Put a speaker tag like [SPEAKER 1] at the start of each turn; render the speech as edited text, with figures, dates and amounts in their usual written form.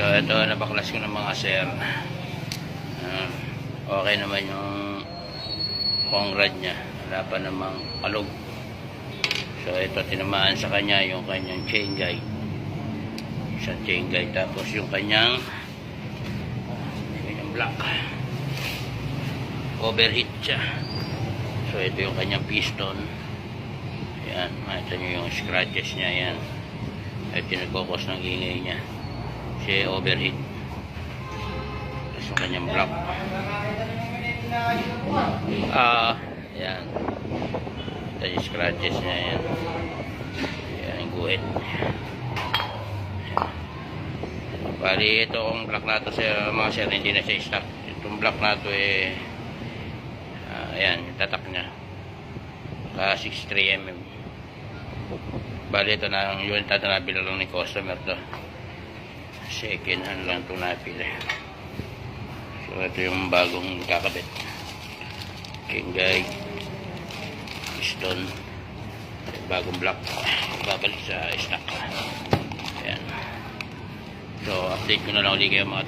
[SPEAKER 1] So ito, nabaklas ko ng mga sir. Okay naman yung congrad niya, wala pa namang kalog. So ito, tinamaan sa kanya yung kanyang chain guide, isang chain guide, tapos yung kanyang block, overheat siya. So ito yung kanyang piston. Ayan, makita nyo yung scratches niya. Ayan, ito yung nagkukos ng ingay niya, kasi overheat. Tapos yung kanyang block, ayan, ito yung scratches niya. Ayan, ayan yung guhit. Bali ito ang block na ito sa mga sir, hindi na siya stock. Itong block na ito ayan yung tatak niya, 63mm. Bali ito na ang unit na nabila lang ni customer to, second hand lang ito napila. So ito yung bagong kakabit, chain guide, piston, bagong block, babalik sa stock. Ayan. So update ko na lang ulit kayo mga